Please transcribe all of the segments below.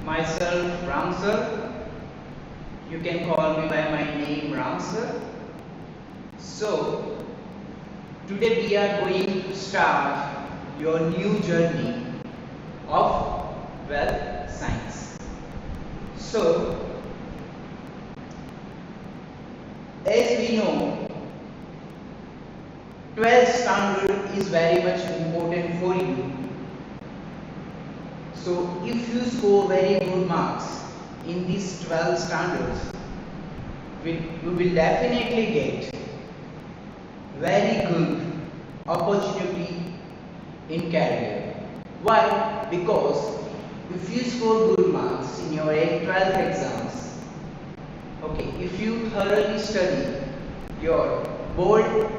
Myself Ram sir. You can call me by my name Ram sir. So today we are going to start your new journey of 12th science. So as we know, 12th standard is very much important for you. So if you score very good marks in these 12 standards, you will definitely get very good opportunity in career. Why? Because if you score good marks in your 12th exams, okay, if you thoroughly study your board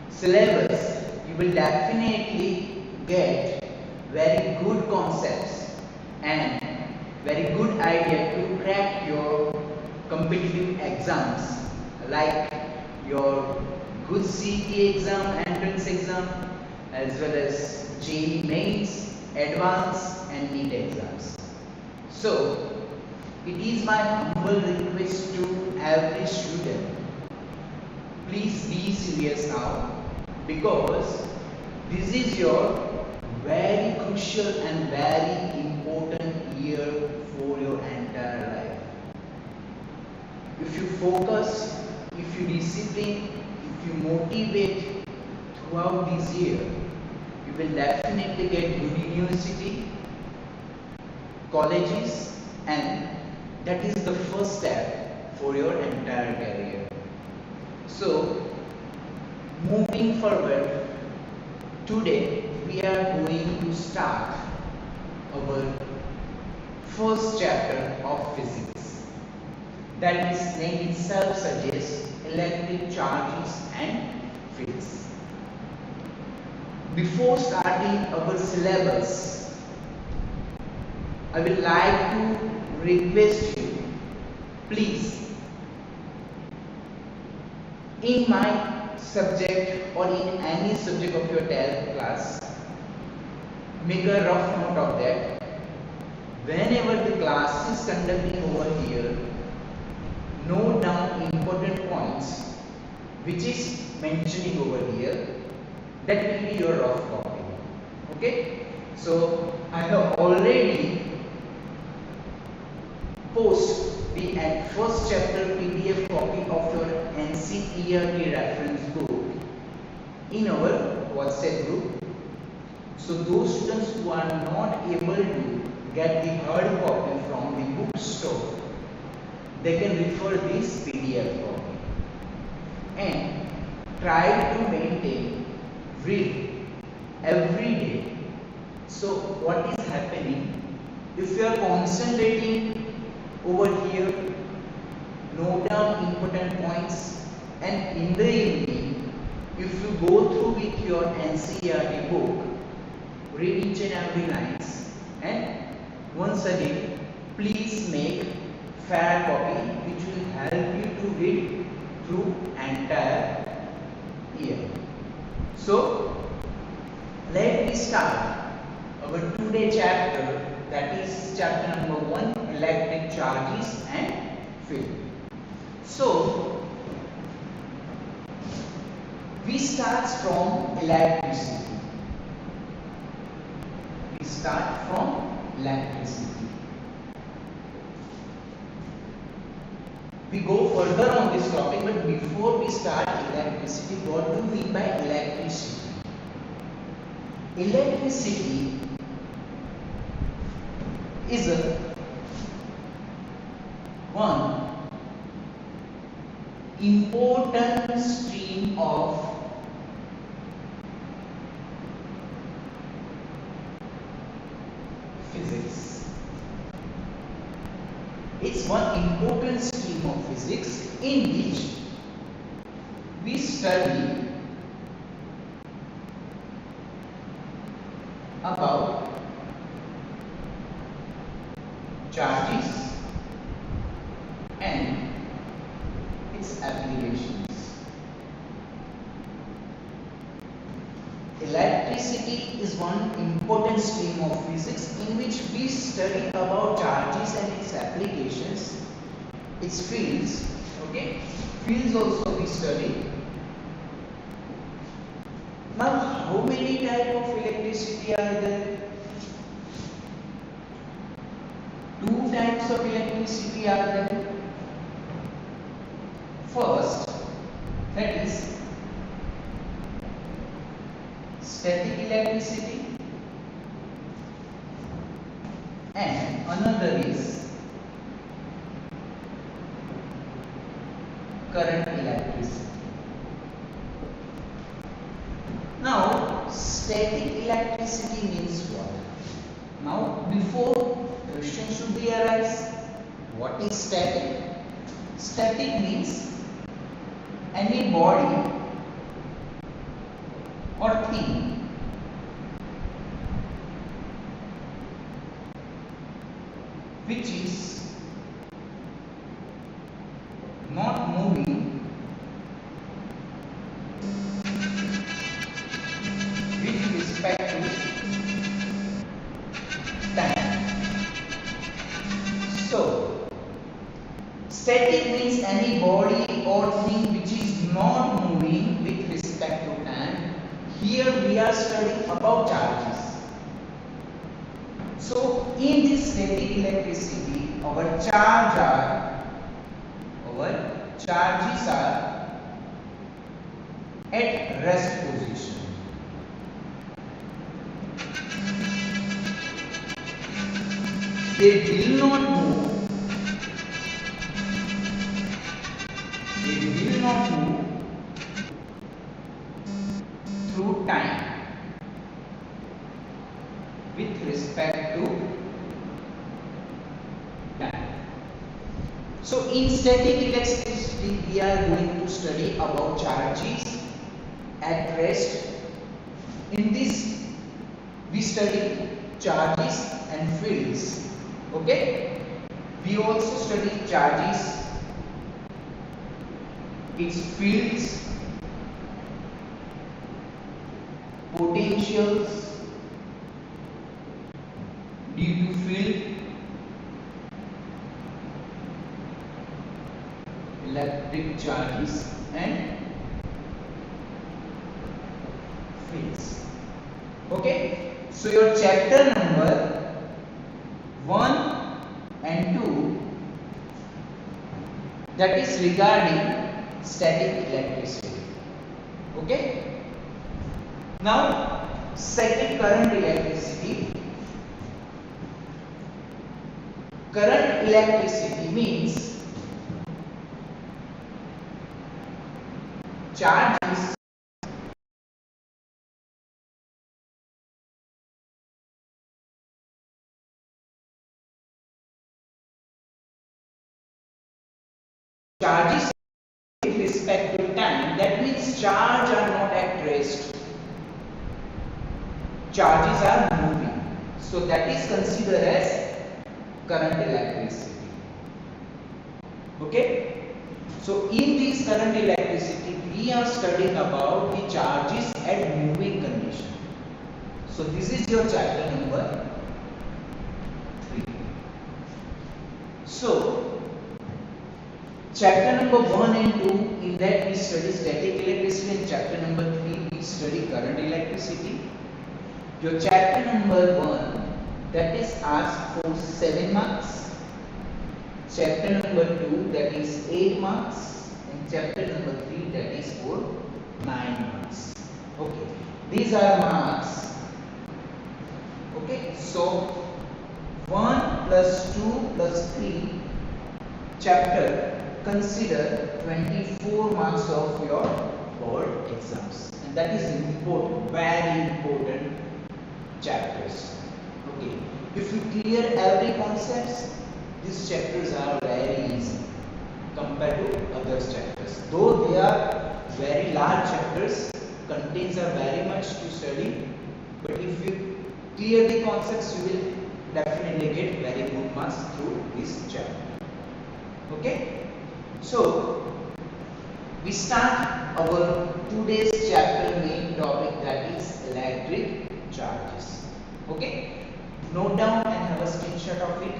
syllabus, you will definitely get very good concepts and very good idea to crack your competitive exams like your good CET exam, entrance exam, as well as JEE mains, advanced and NEET exams. So it is my humble request to every student, please be serious now, because this is your very crucial and very important year for your entire life. If you focus, if you discipline, if you motivate throughout this year, you will definitely get good university, colleges, and that is the first step for your entire career. So moving forward, today we are going to start our first chapter of physics, that is name itself suggests electric charges and fields. Before starting our syllabus, I would like to request you, please, in my subject or in any subject of your 12th class, make a rough note of that. Whenever the class is conducting over here, note down important points which is mentioning over here. That will be your rough copy. Okay? So I have already post the first chapter PDF copy of your NCERT reference book in our WhatsApp group. So those students who are not able to get the hard copy from the bookstore, they can refer this PDF copy and try to maintain read every day. So what is happening, if you are concentrating over here, note down important points, and in the evening, if you go through with your NCERT book, read each and every lines, and once again, please make fair copy which will help you to read through entire year. So let me start our today chapter, that is chapter number 1, electric charges and field. So we start from electricity. We start from electricity. We go further on this topic, but before we start electricity, what do we mean by electricity? Electricity is one important stream of physics. It's one important stream of physics in which we study about charges and its applications. Electricity is one important stream of physics in which we study about charges and its applications, its fields. Okay, fields also we study. Now, how many types of electricity are there? Two types of electricity are there. First, that is static electricity, and another is current electricity. Now, static electricity means what? Now, before question should be arise, what is static? Static means any body or thing which is not moving with respect to time. So, static means any body or thing which is not moving with respect to time. Here we are studying about charges. So, in this static electricity, our charges are at rest position. They will not move. They will not move through time with respect to time. So in static electricity we are going to study about charges at rest. In this we study charges and fields. Okay, we also study charges, its fields, potentials due to field, electric charges and fields. Okay, so your chapter number 1 and 2, that is regarding static electricity. Okay, now second, current electricity. Current electricity means charges with respect to time. That means charges are not at rest. Charges are moving. So that is considered as current electricity. Okay. So in this current electricity we are studying about the charges at moving condition. So this is your chapter number 3. So chapter number 1 and 2, in that we study static electricity, and chapter number 3 we study current electricity. Your chapter number 1, that is asked for 7 marks. Chapter number 2, that is 8 marks, and chapter number 3, that is for 9 marks. Okay, these are marks. Okay, so 1 plus 2 plus 3 chapter consider 24 marks of your board exams, and that is important, very important chapters. Okay, if you clear every concepts, these chapters are very easy compared to other chapters. Though they are very large chapters, contents are very much to study, but if you clear the concepts, you will definitely get very good marks through this chapter. Okay. So, we start our today's chapter main topic, that is electric charges. Okay, note down and have a screenshot of it.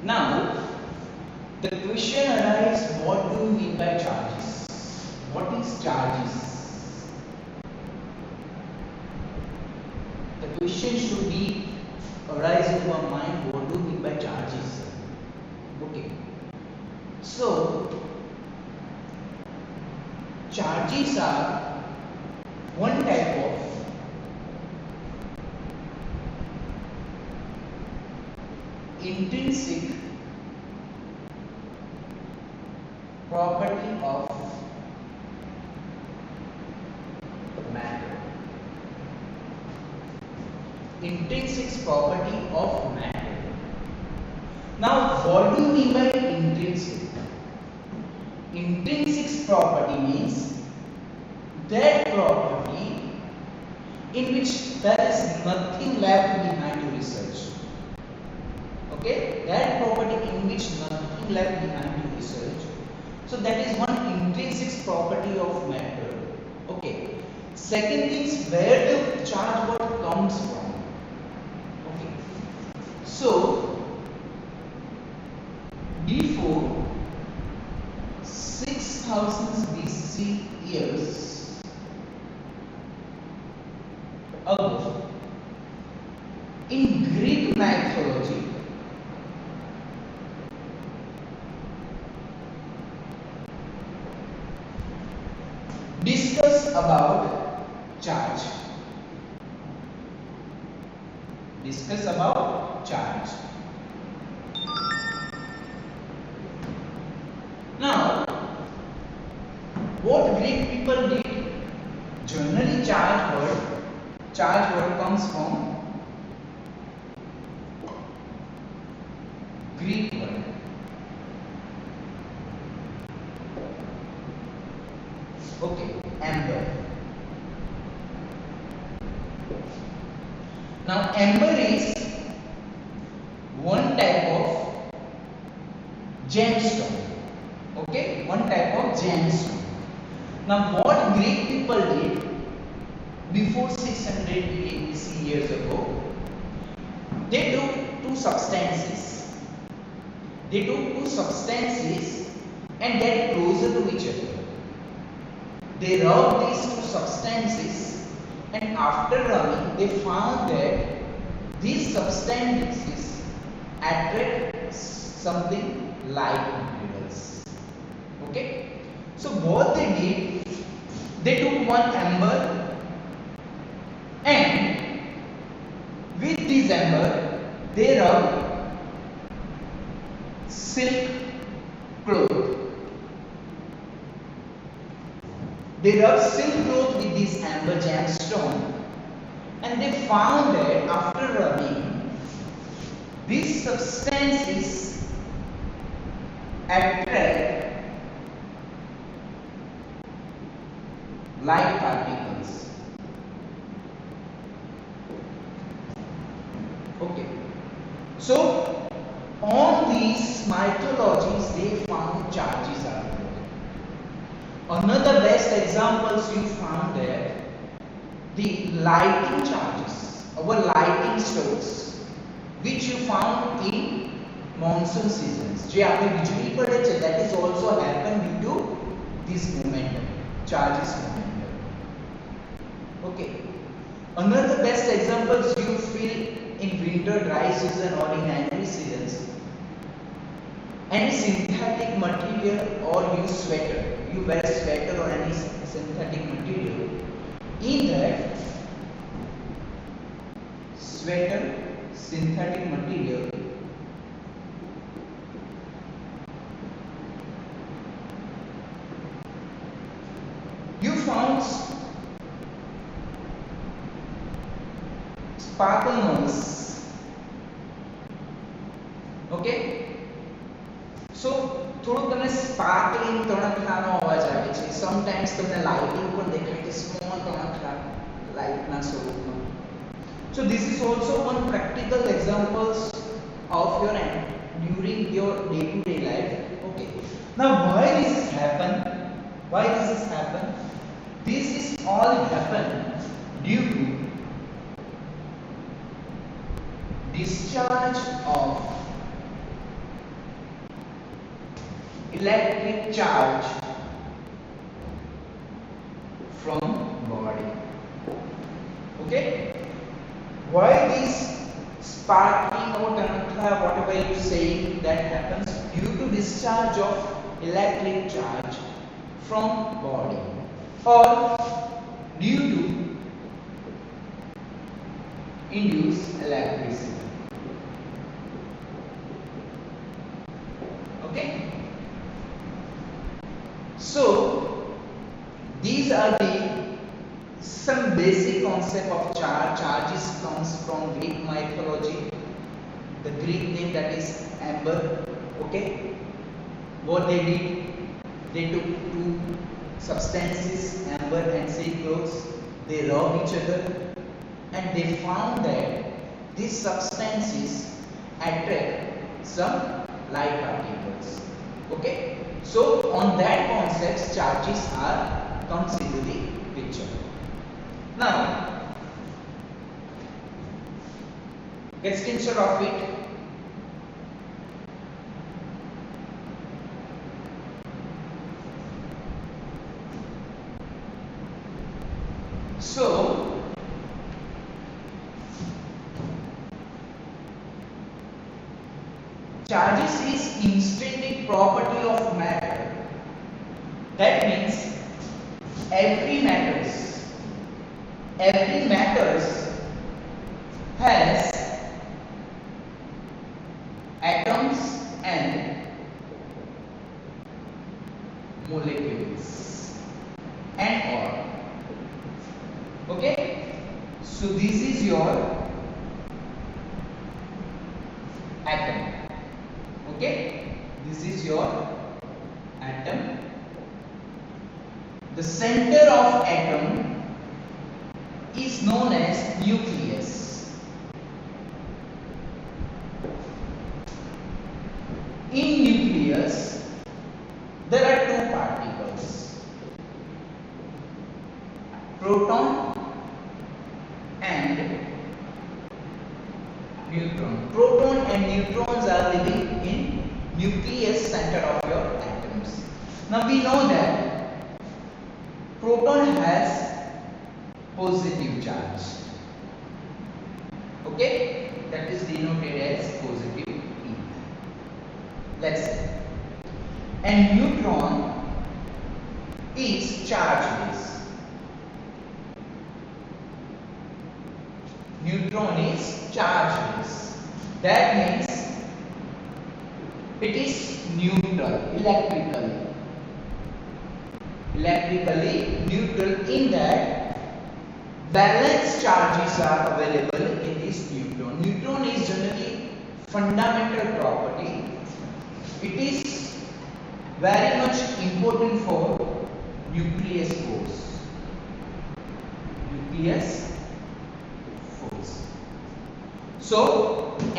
Now, the question arises, what do you mean by charges? What is charges? The question should be arise in our mind, what do you mean by charges? Okay. So, charges are one type of intrinsic property of matter. Intrinsic property of matter. Now, what do you mean by intrinsic? Intrinsic property means that property in which there is nothing left behind to research. Okay, that property in which nothing left behind to research. So that is one intrinsic property of matter. Okay. Second is where the charge what comes from. Okay. So before 6000 BC years ago, in Greek mythology, discuss about charge. Discuss about charge. Now, what Greek people did? Generally, charge word comes from Greek word. Okay, amber. Now, amber is one type of gemstone. Okay, one type of gemstone. Now, what Greek people did before 600 BC years ago, they took two substances. And get closer to each other. They rubbed these two substances, and after rubbing, they found that these substances attract something like materials. Okay. So what they did, they took one amber, and with this amber, they rubbed silk cloth. They rubbed silk cloth with this amber gemstone, and they found that after rubbing, these substances attract light particles. Okay. So on these mythologies, they found charges are there. Another best examples you found there, the lighting charges, our lighting source, which you found in monsoon seasons. જે આપણે વીજળી પડે છે, that is also happen due to this momentum, charges momentum. Okay. Another best examples you feel in winter dry season or in any seasons. Any synthetic material or use sweater, you wear a sweater or any synthetic material, in that sweater synthetic material, you found sparkle noise. Okay, so થોડું તમને sparkling તણખલાનો અવાજ આવે છે. Sometimes તમને lighting પણ દેખાય છે, small તણખલા લાઇટના સ્વરૂપમાં. So this is also one practical examples of your during your day-to-day life. Okay, now why this is happen? Why this is happen? This is all happen due to discharge of electric charge from body. Okay, why this sparking or whatever you say that happens due to discharge of electric charge from body or due to induced electricity. Okay, so these are the some basic concept of charge. Charges comes from Greek mythology, the Greek name that is amber. Okay, what they did, they took two substances, amber and silk clothes, they rubbed each other and they found that these substances attract some light particles. Okay, so on that concept charges are comes into the picture. Now get screenshot of it. So charges is intrinsic property of matter. That means every matters has atoms and molecules and all. Okay, so this is your atom. Okay, this is your atom. The center of atom is known as nucleus. In nucleus there are two particles, proton and neutron. Proton and neutrons are living in nucleus center of your atoms. Now we know that proton has positive charge. Okay, that is denoted as positive E. Let's say, and neutron is chargeless. Neutron is chargeless. That means it is neutral electrically neutral, in that balanced charges are available in this neutron. Neutron is generally fundamental property. It is very much important for nucleus force. So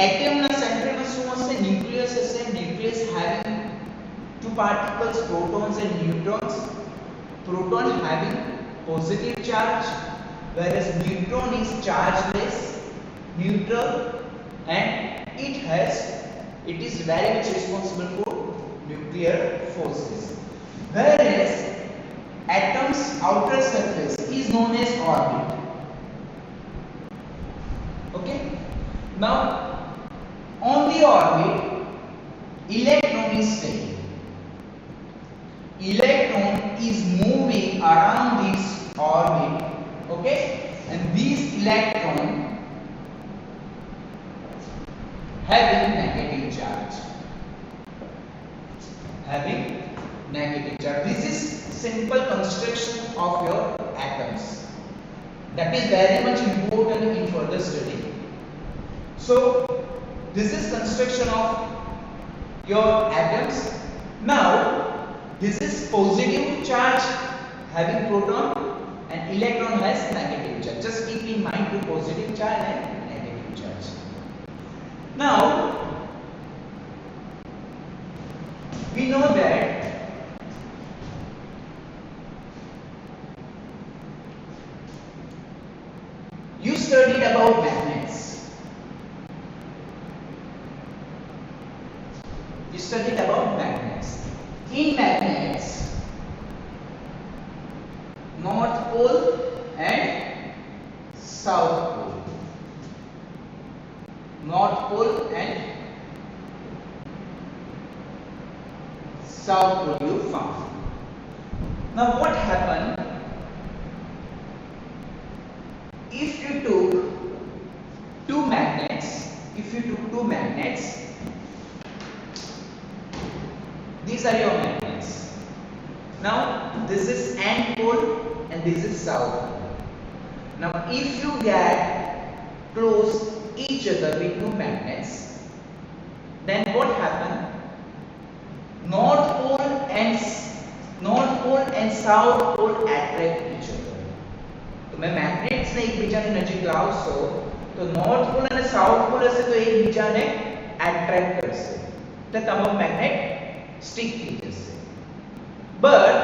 atom na center માં શું હશે? nucleus હશે. nucleus having two particles, protons and neutrons. Proton having positive charge, whereas neutron is chargeless, neutral, and it is very much responsible for nuclear forces. Whereas atom's outer surface is known as orbit. Okay, now on the orbit electron is staying. Electron is moving around this orbit. Okay, and these electron having negative charge. This is simple construction of your atoms. That is very much important in further study. So this is construction of your atoms. Now this is positive charge having proton and electron has negative charge. Just keep in mind two positive charge and negative charge. Now we know that you studied about magnets. You studied about magnets. In magnets, North Pole and South Pole. North Pole and South Pole you found. Now what happened if you took two magnets? These are your magnets. Now this is N pole and this is South pole. Now if you get close each other with two magnets, then what happen? North pole and South pole attract each other. तो मैं magnets ने एक बीजा ने नजीक लावशो तो north pole અને south pole હશે તો એક બીજાને એટ્રેક્ટ કરશે એટલે તમારો મેગ્નેટ સ્ટિક થઈ જશે. બટ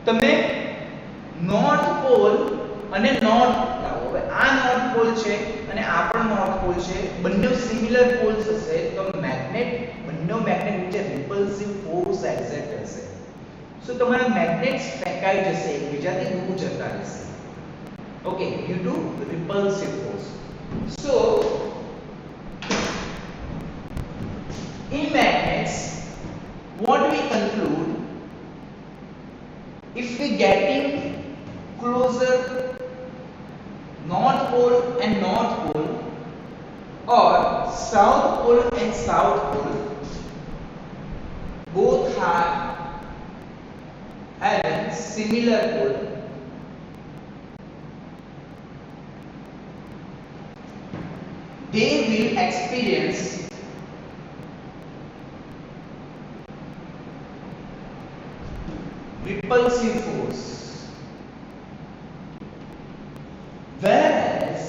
તમે નોર્થ પોલ અને નોર્થ લાવો. હવે આ નોર્થ પોલ છે અને આ પણ નોર્થ પોલ છે, બંને સિમિલર પોલ્સ હશે તો મેગ્નેટ બંને મેગ્નેટ વચ્ચે રિપલ્સિવ ફોર્સ એક્ઝર્ટ થશે. સો તમારા મેગ્નેટ્સ ફેંકાઈ જશે, એકબીજાથી દૂર જતા રહેશે. Okay, due to repulsive force. So in magnets, what we conclude, if we getting closer North Pole and North Pole or South Pole and South Pole, both are having similar pole, they will experience repulsive force. Whereas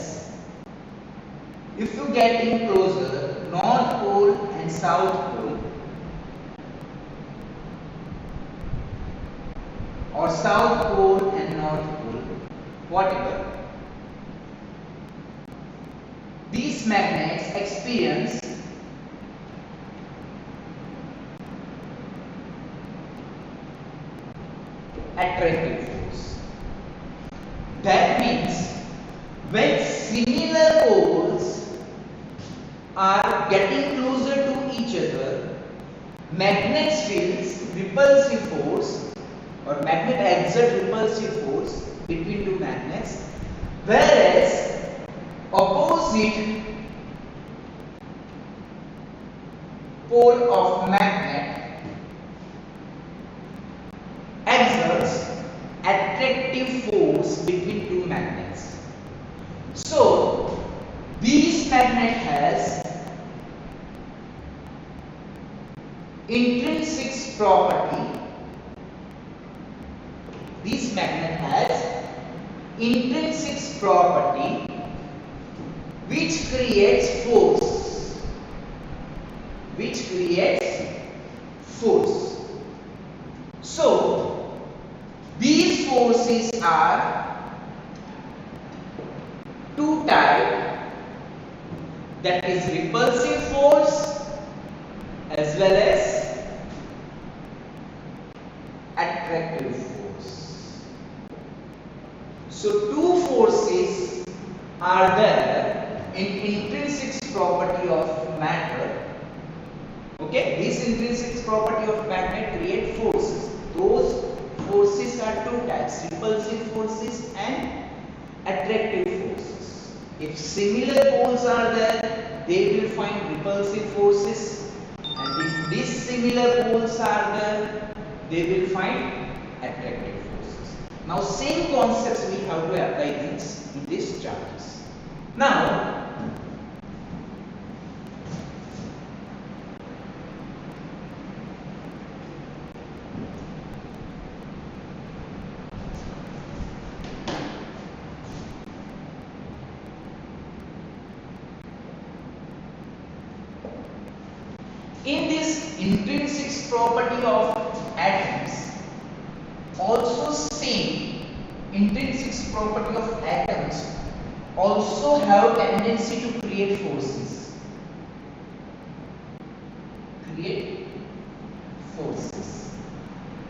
if you get in closer North Pole and South Pole or South Pole and North Pole, whatever, these magnets experience attractive force. That means when similar poles are getting closer to each other, magnets feels repulsive force or magnet exert repulsive force between two magnets, whereas opposite pole of magnet exerts attractive force between two magnets. So this magnet has intrinsic property. This magnet has intrinsic property which creates force. So these forces are two types, that is repulsive force as well as attractive force. So two forces are there in intrinsic property of matter. Okay, this intrinsic property of magnet create forces. Those forces are two types, repulsive forces and attractive forces. If similar poles are there, they will find repulsive forces, and if dissimilar poles are there, they will find attractive forces. Now same concepts we have to apply in these charges. Now In this intrinsic property of atoms, also same intrinsic property of atoms also have tendency to create forces. Create forces.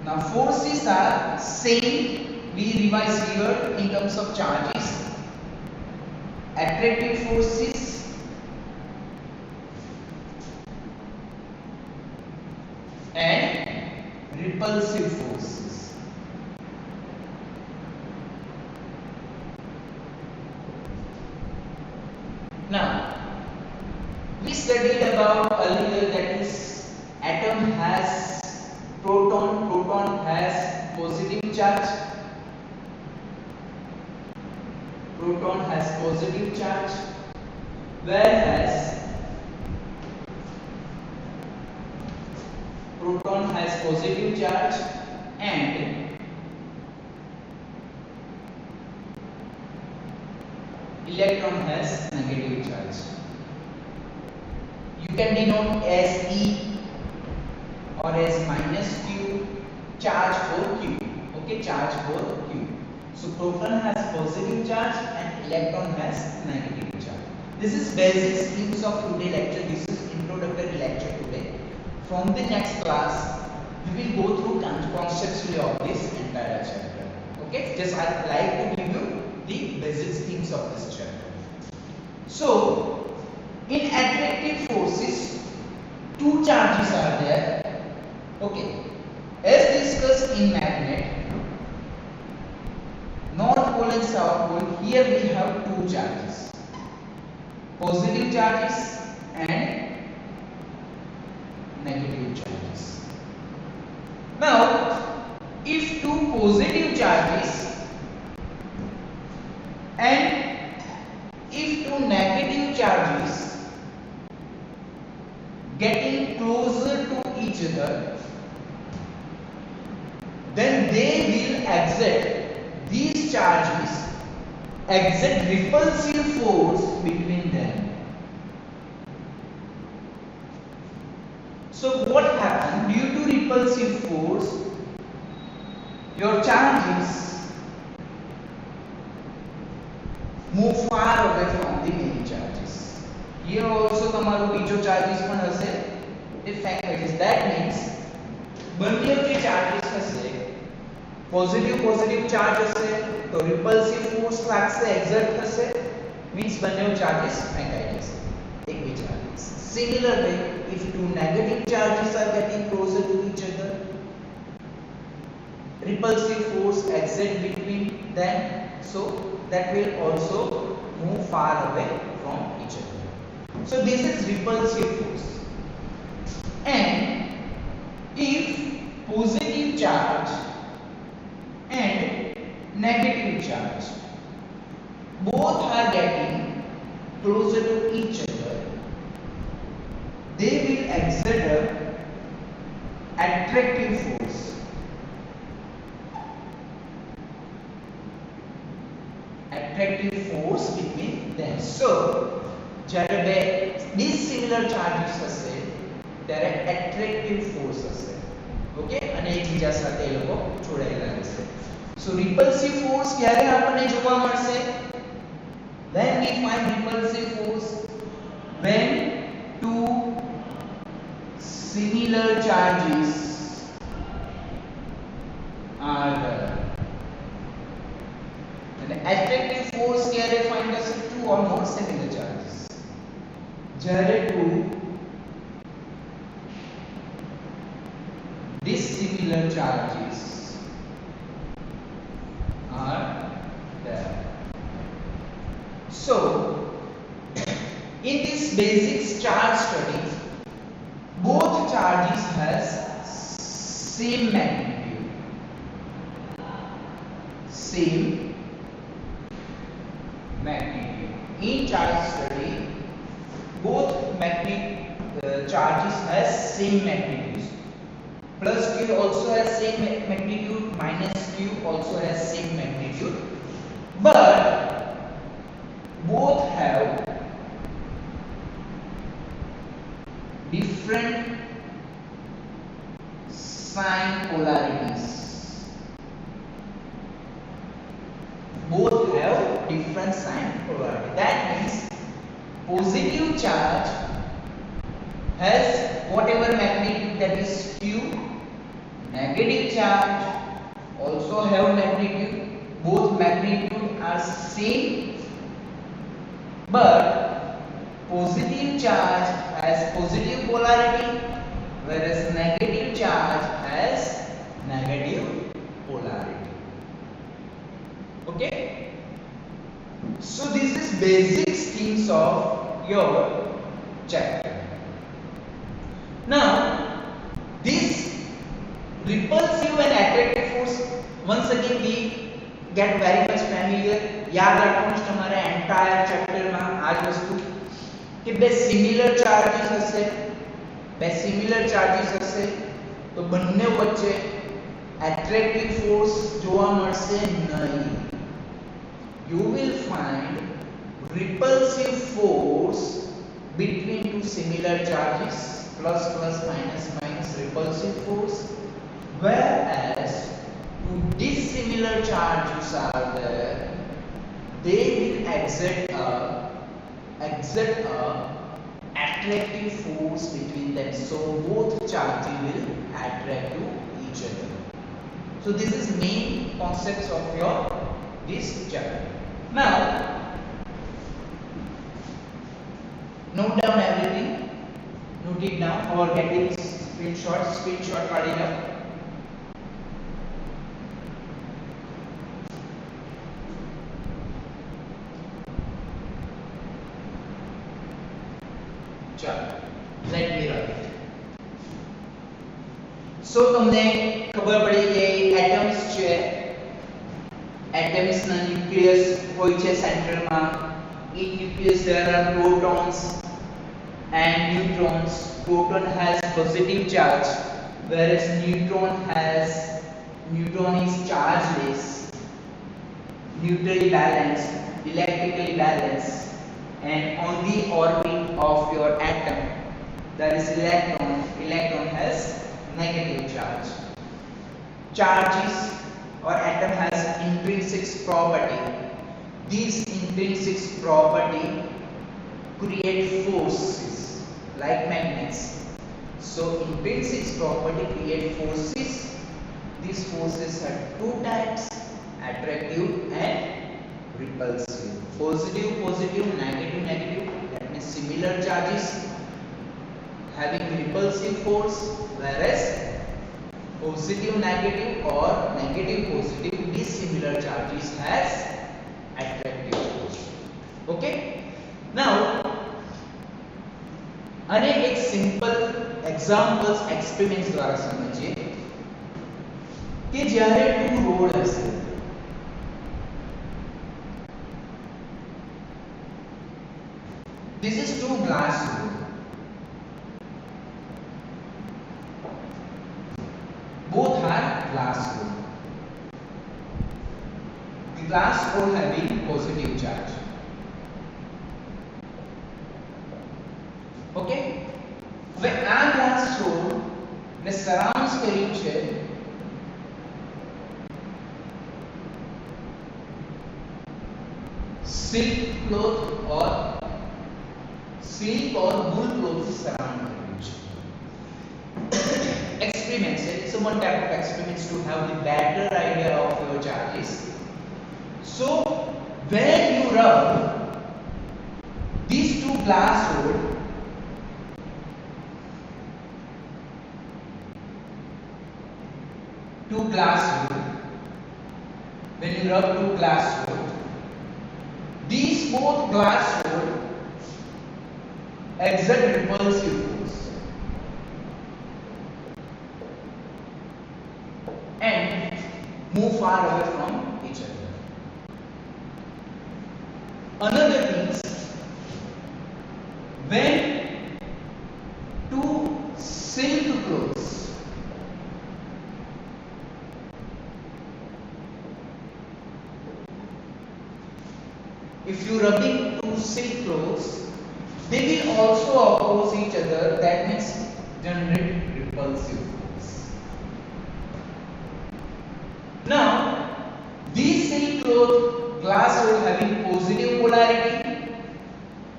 Now forces are same, we revise here in terms of charges. Attractive forces and repulsive forces. Now we studied about earlier that is atom has proton has positive charge, proton has positive charge, whereas proton has positive charge and electron has negative charge. You can denote as E or as minus Q, charge for Q. Okay, charge for Q. So proton has positive charge and electron has negative charge. This is basic schemes of today lecture. This is introductory lecture today. From the next class, we will go through conceptually of this entire chapter. Okay, just I would like to give you the basic schemes of this chapter. So, in attractive forces, two charges are there. Okay, as discussed in magnet, north pole and south pole, here we have two charges, positive charges and negative charges. Now, if two positive charges and if two negative charges getting closer to each other, then they will exert, these charges exert repulsive force between them. So what happened? Due to repulsive force, your charges move far away from the main charges. Here also તમારો બીજો charges પણ હશે, એ fact. That means બંને જે charges હશે, positive charge હશે તો repulsive force લાગશે, exert થશે, means બંને charges ફેંકાઈ જશે એકબીજાને. Similarly, if two negative charges are getting closer to each other, repulsive force exert between them, so that will also move far away from each other. So this is repulsive force. And if positive charge and negative charge both are getting closer to each other, they will exert attractive force. Attractive force between them. So, જ્યારે બે dissimilar charges હશે ત્યારે attractive force હશે. Okay, અને એકબીજા સાથે એ લોકો જોડાયેલા રહેશે. So repulsive force ક્યારે આપણને જોવા મળશે? When we find repulsive force when two similar charges are there. And attractive force ક્યારે find થશે? Two or more similar charges. જ્યારે two dissimilar charges are there. So, in this basic charge study, both charges has same magnitude. Same magnitude. In charge study, both charges has same magnitude. Plus Q also has same magnitude, minus Q also has same magnitude, but both have different sign polarities. Both have different sign polarity. That means positive charge has whatever magnitude, that is Q. Negative charge also have magnitude. Both magnitude are same, but positive charge has positive polarity, whereas negative charge has negative polarity. Okay, so this is basic schemes of your chapter. Now this repulsive and attractive force, once again we get very much familiar. याद रखो તમારે entire chapter માં આ જ વસ્તુ કે બે similar ચાર્जेस હશે તો બંને વચ્ચે એટ્રેક્ટિવ ફોર્સ જોવા મળશે નહીં. You will find repulsive force between two similar charges, plus plus minus minus repulsive force, whereas two dissimilar charges are there, they will exert a attractive force between them, so both charges will attract to each other. So this is main concepts of your this chapter. Now note down everything, note it down or get it screenshot કાઢી લો. Let me write. So તમને ખબર પડી કે atoms છે, atoms ના nucleus હોય છે સેન્ટરમાં. In nucleus there are protons and neutrons. Proton has positive charge, whereas neutron is chargeless, neutrally balanced, electrically balanced. And on the orbit of your atom there is electron has negative charge. Charges or atom has intrinsic property. These intrinsic property create forces like magnets. So intrinsic property create forces. These forces are two types, attractive and repulsive. Positive, negative, that means similar charges having repulsive force, whereas positive negative or negative positive dissimilar charges has attractive force. Okay, now અને એક simple examples experiments દ્વારા સમજીએ કે જ્યારે to road હશે, this is two glass rod, both are glass rod. The glass rod having positive charge. Okay, હવે આ glass road ને સરાઉન્ડ કર્યું છે सिल्क क्लॉथ और wool cloth surround કર્યું છે. Experiments, it's one type of experiments to have the better idea of your charges. So when you rub these two glass rod when you rub two glass rod, these both glass rod exert repulsive force and move far away from each other. Another means when two silk clothes if you rubbing two silk clothes, they will also oppose each other, that means generate repulsive force. rod having positive polarity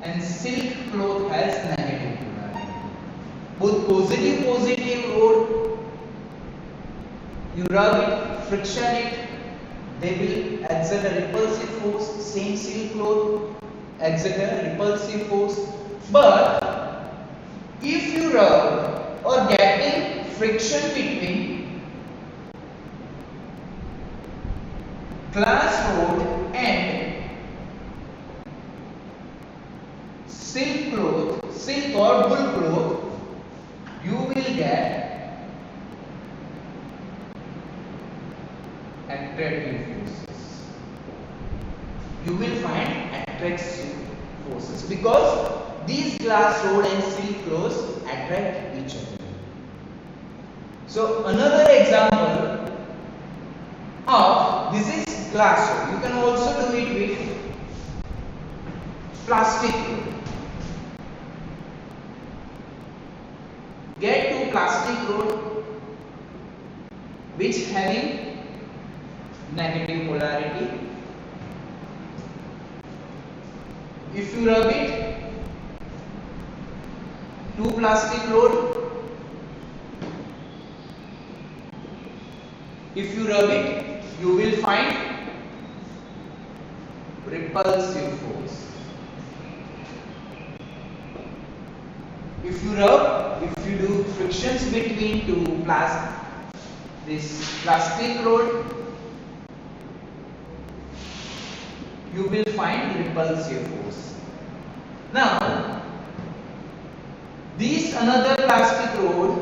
and silk cloth has negative polarity. Both positive rod, you rub it, friction it, they will exert a repulsive force. Same silk cloth exert a repulsive force. But if you rub or getting friction between glass rod and silk cloth, silk or wool cloth, you will get attractive forces. You will find attractive forces because these glass rod and silk cloths attract each other. So another example of this is glass rod. You can also do it with plastic rod. Get two plastic rod which having negative polarity. If you rub it, two plastic rod, if you rub it, you will find repulsive force. If you rub, if you do frictions between two plastic rod, you will find repulsive force. Now, this another plastic rod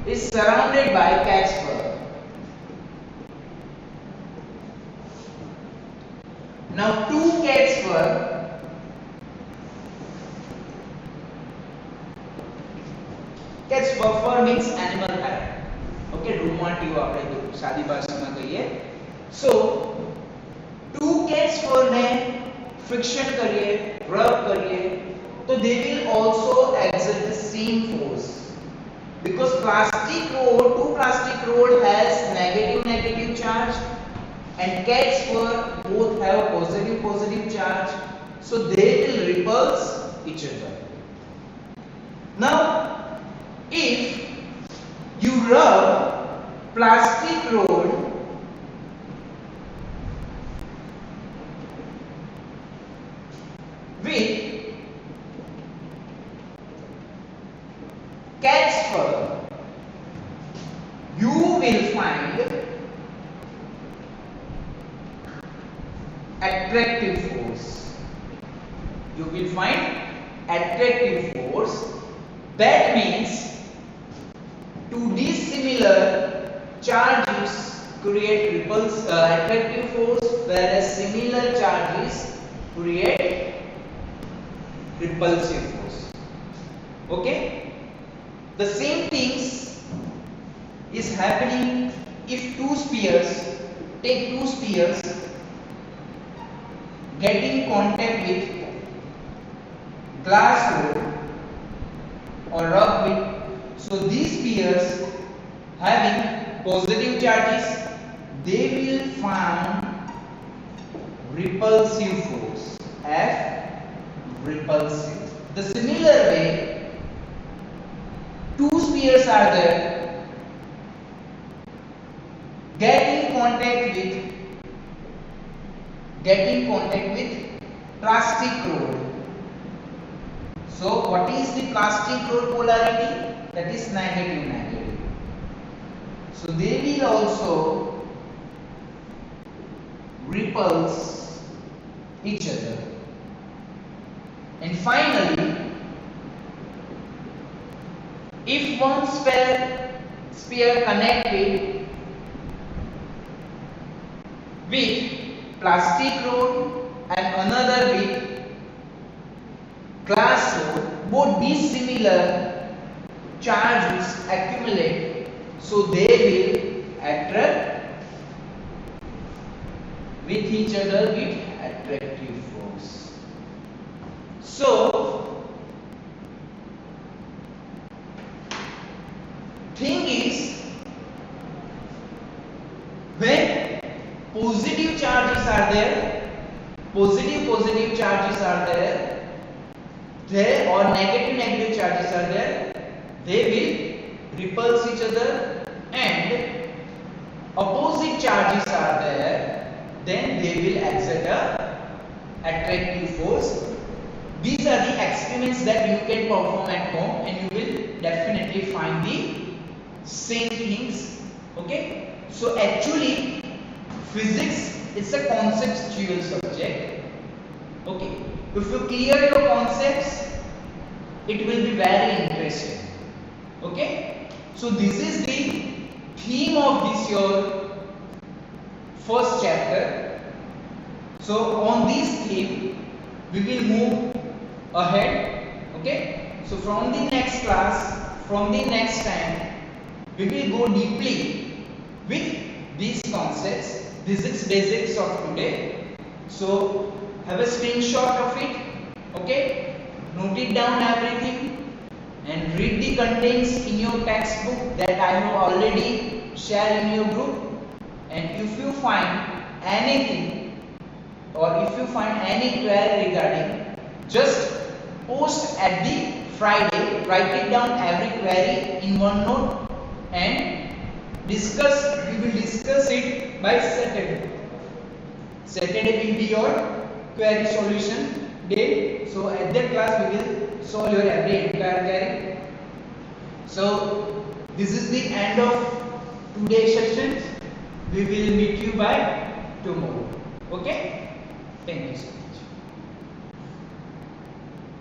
is surrounded by cat's fur. Now, two cat's fur means animal parent. Okay, રૂમાટીઓ આપણે સાદી ભાષામાં કહીએ. So, two cats fur ને friction કરીએ, rub કરીએ, so they will also exert the same force. Because two plastic rod has negative charge and cat's fur both have positive charge, so they will repulse each other. Now, if you rub plastic rod with cat's fur, you will find attractive force. You will find attractive force. That means two dissimilar charges create attractive force, whereas similar charges create repulsive force. Okay? The same things is happening if take two spheres getting contact with glass rod or rub with. So these spheres having positive charges, they will form repulsive force, F repulsive. The similar way, two spheres are there getting contact with plastic rod. So what is the plastic rod polarity? That is negative. So they will also repulse each other. And finally, if one sphere connected with plastic rod and another with glass rod, both dissimilar charges accumulate, so they will attract with each other with attractive force. So thing is, when positive charges are there, positive charges are there or negative charges are there, they will repulse each other, and opposite charges are there, then they will exert a attractive force. These are the experiments that you can perform at home, and you will definitely find the same things. Okay, so actually physics is a conceptual subject. Okay, if you clear your concepts, it will be very interesting. Okay, so this is the theme of this your first chapter. So on this theme we will move ahead. Okay, so from the next class, from the next time, we will go deeply with these concepts. This is basics of today. So have a screenshot of it. Okay, note it down everything and read the contents in your textbook that I have already shared in your group. And if you find anything or if you find any query regarding, just post at the Friday, write it down every query in OneNote and we will discuss it by Saturday. Saturday will be your query solution day. So at that class we will solve your every entire query. So this is the end of today's session. We will meet you by tomorrow. Okay? Thank you so much.